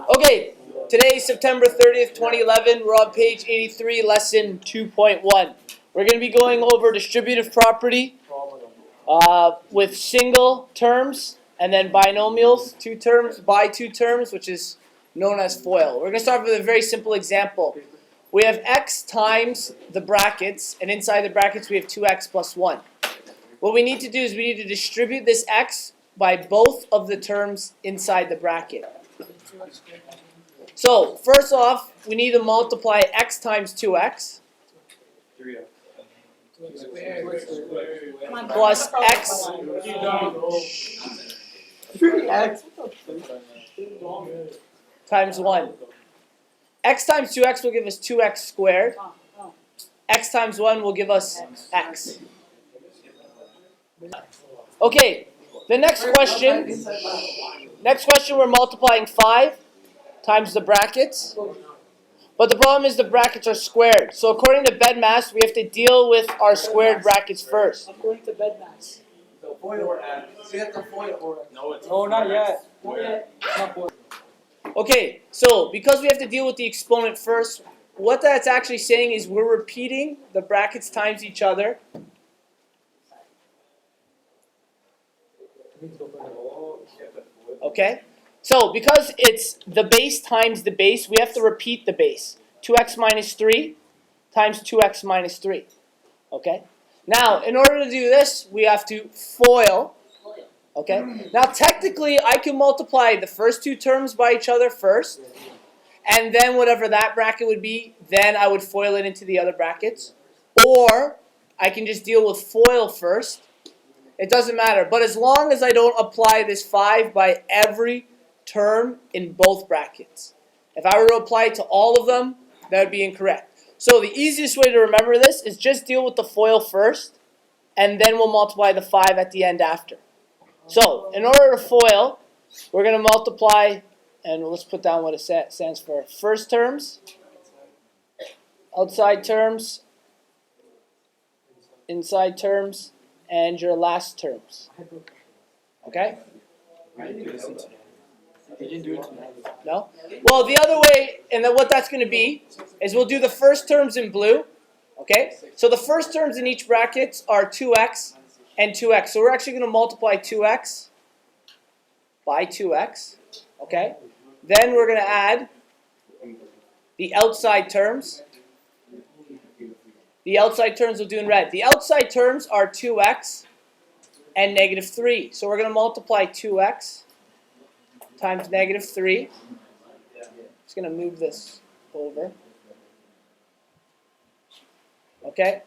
Okay, today is September 30th, 2011. We're on page 83, lesson 2.1. We're going to be going over distributive property with single terms and then binomials, two terms, by two terms, which is known as FOIL. We're going to start with a very simple example. We have x times the brackets, and inside the brackets we have 2x plus 1. What we need to do is we need to distribute this x by both of the terms inside the bracket. So, first off, we need to multiply x times 2x plus x times 1. X times 2x will give us 2x squared. X times 1 will give us x. Okay, the next question we're multiplying 5 times the brackets. But the problem is the brackets are squared. So according to BEDMAS, we have to deal with our squared brackets first. According to BEDMAS. No, not yet. Okay, so because we have to deal with the exponent first, what that's actually saying is we're repeating the brackets times each other. Okay, so because it's the base times the base, we have to repeat the base. 2x minus 3 times 2x minus 3. Okay, now in order to do this, we have to FOIL. Okay, now technically I can multiply the first two terms by each other first, and then whatever that bracket would be, then I would FOIL it into the other brackets. Or I can just deal with FOIL first. It doesn't matter, but as long as I don't apply this 5 by every term in both brackets. If I were to apply it to all of them, that would be incorrect. So the easiest way to remember this is just deal with the FOIL first, and then we'll multiply the 5 at the end after. So, in order to FOIL, we're going to multiply, and let's put down what it stands for. First terms, outside terms, inside terms, and your last terms. Okay? No? Well, the other way, and then what that's going to be, is we'll do the first terms in blue. Okay? So the first terms in each bracket are 2x and 2x. So we're actually going to multiply 2x by 2x. Okay? Then we're going to add the outside terms. The outside terms we'll do in red. The outside terms are 2x and negative 3. So we're going to multiply 2x times negative 3. Just going to move this over. Okay?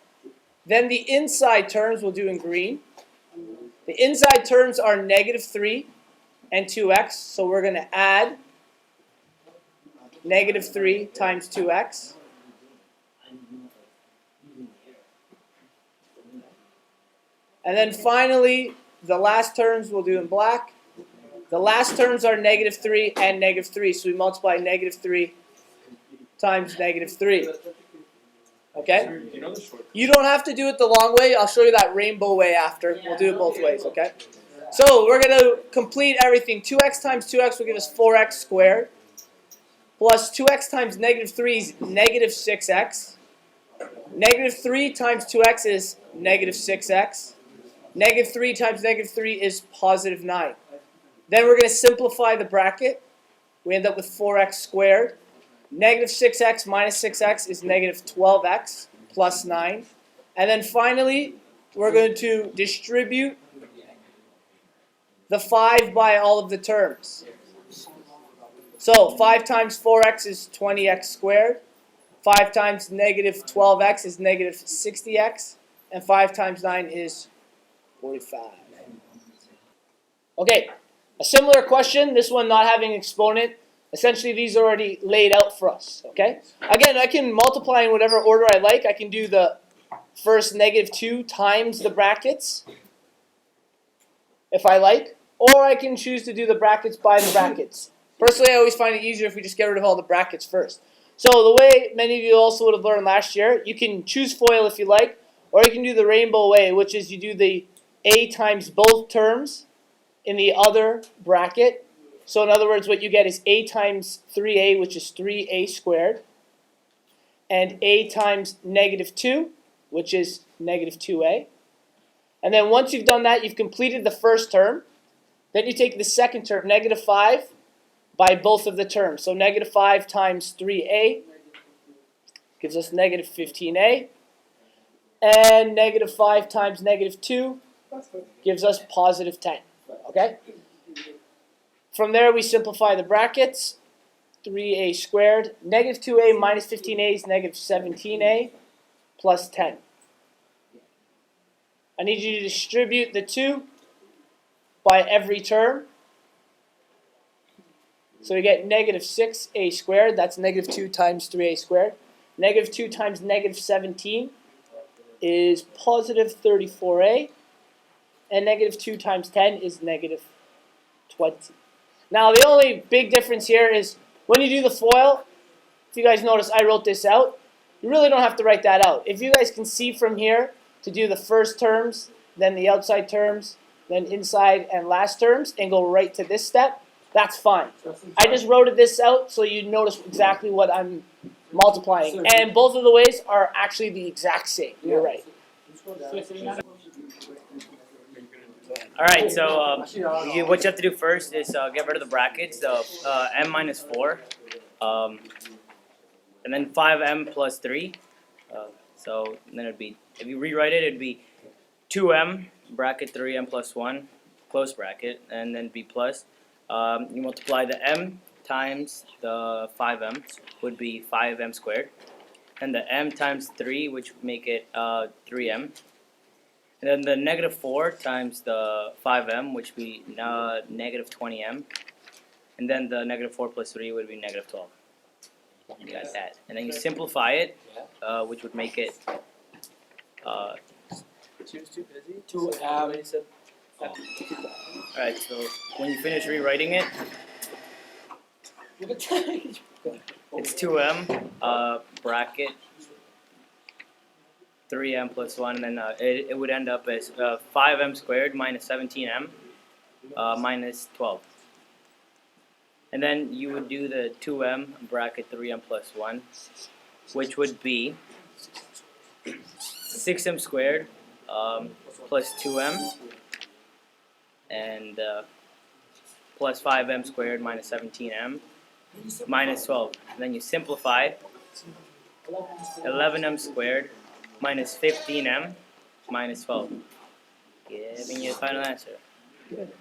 Then the inside terms we'll do in green. The inside terms are negative 3 and 2x. So we're going to add negative 3 times 2x. And then finally, the last terms we'll do in black. The last terms are negative 3 and negative 3. So we multiply negative 3 times negative 3. Okay? You don't have to do it the long way. I'll show you that rainbow way after. We'll do it both ways, okay? So we're going to complete everything. 2x times 2x will give us 4x squared. Plus 2x times negative 3 is negative 6x. Negative 3 times 2x is negative 6x. Negative 3 times negative 3 is positive 9. Then we're going to simplify the bracket. We end up with 4x squared. Negative 6x minus 6x is negative 12x plus 9. And then finally, we're going to distribute the 5 by all of the terms. So 5 times 4x is 20x squared. 5 times negative 12x is negative 60x. And 5 times 9 is 45. Okay, a similar question, this one not having exponent. Essentially, these are already laid out for us, okay? Again, I can multiply in whatever order I like. I can do the first negative 2 times the brackets, if I like. Or I can choose to do the brackets by the brackets. Personally, I always find it easier if we just get rid of all the brackets first. So the way many of you also would have learned last year, you can choose FOIL if you like, or you can do the rainbow way, which is you do the a times both terms in the other bracket, So in other words, what you get is a times 3a, which is 3a squared, and a times negative 2, which is negative 2a. And then once you've done that, you've completed the first term. Then you take the second term, negative 5, by both of the terms. So negative 5 times 3a gives us negative 15a. And negative 5 times negative 2 gives us positive 10. Okay? From there, we simplify the brackets. 3a squared. Negative 2a minus 15a is negative 17a plus 10. I need you to distribute the 2 by every term. So we get negative 6a squared. That's negative 2 times 3a squared. Negative 2 times negative 17 is positive 34a. And negative 2 times 10 is negative 20. Now, the only big difference here is when you do the FOIL, if you guys notice, I wrote this out. You really don't have to write that out. If you guys can see from here to do the first terms, then the outside terms, then inside and last terms, and go right to this step, that's fine. I just wrote this out so you notice exactly what I'm multiplying. And both of the ways are actually the exact same. You're right. Alright, so what you have to do first is get rid of the brackets, m minus 4, and then 5m plus 3. So then it would be, if you rewrite it, it would be 2m, bracket 3m plus 1, close bracket, and then be plus. You multiply the m times the 5m, would be 5m squared. And the m times 3, which would make it 3m. And then the negative 4 times the 5m, which would be negative 20m. And then the negative 4 plus 3 would be negative 12. You got that. And then you simplify it, which would make it... Alright, so when you finish rewriting it, it's 2m, bracket 3m plus 1, and then it would end up as 5m squared minus 17m minus 12. And then you would do the 2m bracket 3m plus 1, which would be 6m squared plus 2m and plus 5m squared minus 17m minus 12. And then you simplify 11m squared minus 15m minus 12. Giving you the final answer. Good.